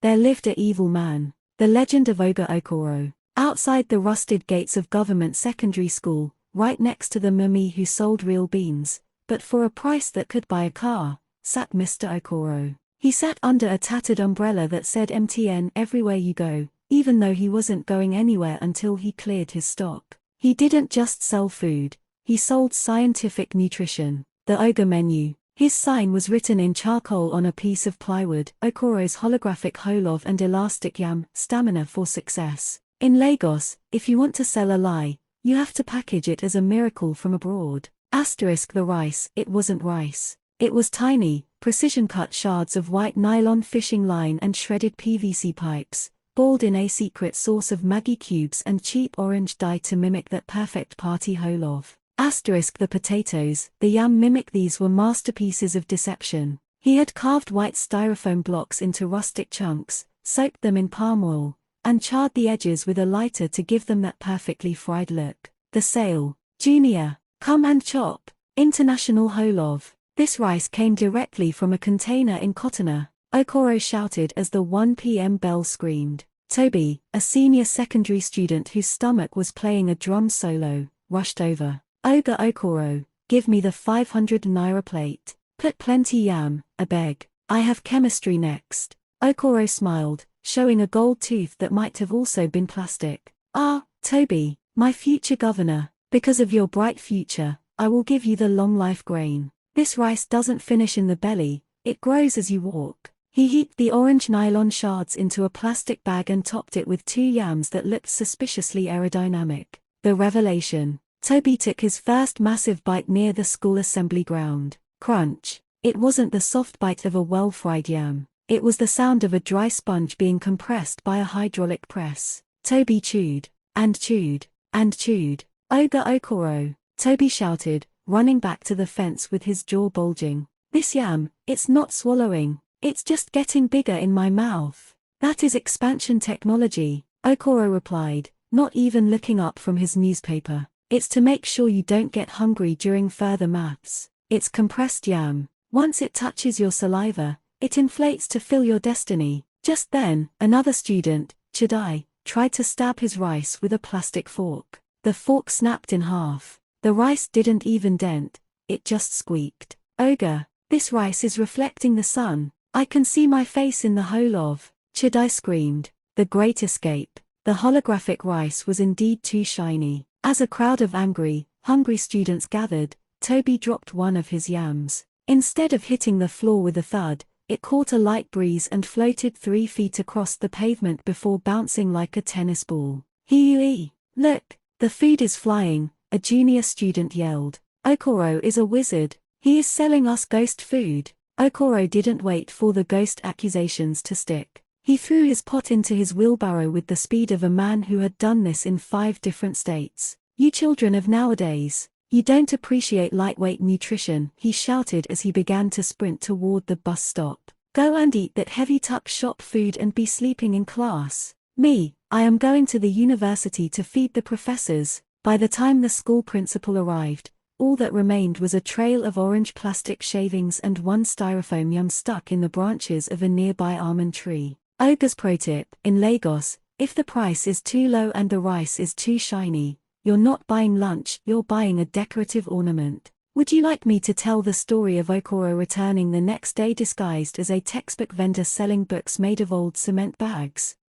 there lived a evil man, the legend of Ogre Okoro. Outside the rusted gates of government secondary school, right next to the mummy who sold real beans, but for a price that could buy a car, sat Mr. Okoro. He sat under a tattered umbrella that said MTN everywhere you go, even though he wasn't going anywhere until he cleared his stock. He didn't just sell food, he sold scientific nutrition, the Ogre menu. His sign was written in charcoal on a piece of plywood, Okoro's holographic Jollof and elastic yam, stamina for success. In Lagos, if you want to sell a lie, you have to package it as a miracle from abroad. Asterisk the rice, it wasn't rice. It was tiny, precision-cut shards of white nylon fishing line and shredded PVC pipes, boiled in a secret sauce of Maggi cubes and cheap orange dye to mimic that perfect party Jollof. Asterisk the potatoes, the yam mimic. These were masterpieces of deception. He had carved white styrofoam blocks into rustic chunks, soaked them in palm oil, and charred the edges with a lighter to give them that perfectly fried look. The sale. Junior, come and chop. International Jollof. This rice came directly from a container in Cotonou, Okoro shouted as the 1 p.m. bell screamed. Toby, a senior secondary student whose stomach was playing a drum solo, rushed over. Ogre Okoro, give me the 500 naira plate. Put plenty yam, I beg. I have chemistry next. Okoro smiled, showing a gold tooth that might have also been plastic. Ah, Toby, my future governor, because of your bright future, I will give you the long life grain. This rice doesn't finish in the belly, it grows as you walk. He heaped the orange nylon shards into a plastic bag and topped it with 2 yams that looked suspiciously aerodynamic. The revelation. Toby took his first massive bite near the school assembly ground. Crunch. It wasn't the soft bite of a well-fried yam. It was the sound of a dry sponge being compressed by a hydraulic press. Toby chewed, and chewed, and chewed. Ogre Okoro, Toby shouted, running back to the fence with his jaw bulging. This yam, it's not swallowing, it's just getting bigger in my mouth. That is expansion technology, Okoro replied, not even looking up from his newspaper. It's to make sure you don't get hungry during further maths. It's compressed yam. Once it touches your saliva, it inflates to fill your destiny. Just then, another student, Chidai, tried to stab his rice with a plastic fork. The fork snapped in half. The rice didn't even dent, it just squeaked. Ogre, this rice is reflecting the sun. I can see my face in the Jollof, Chidai screamed. The great escape. The holographic rice was indeed too shiny. As a crowd of angry, hungry students gathered, Toby dropped one of his yams. Instead of hitting the floor with a thud, it caught a light breeze and floated 3 feet across the pavement before bouncing like a tennis ball. Hee! Look, the food is flying, a junior student yelled. Okoro is a wizard, he is selling us ghost food. Okoro didn't wait for the ghost accusations to stick. He threw his pot into his wheelbarrow with the speed of a man who had done this in 5 different states. You children of nowadays, you don't appreciate lightweight nutrition, he shouted as he began to sprint toward the bus stop. Go and eat that heavy tuck shop food and be sleeping in class. Me, I am going to the university to feed the professors. By the time the school principal arrived, all that remained was a trail of orange plastic shavings and 1 styrofoam yam stuck in the branches of a nearby almond tree. Ogre's pro tip, in Lagos, if the price is too low and the rice is too shiny, you're not buying lunch, you're buying a decorative ornament. Would you like me to tell the story of Okoro returning the next day disguised as a textbook vendor selling books made of old cement bags?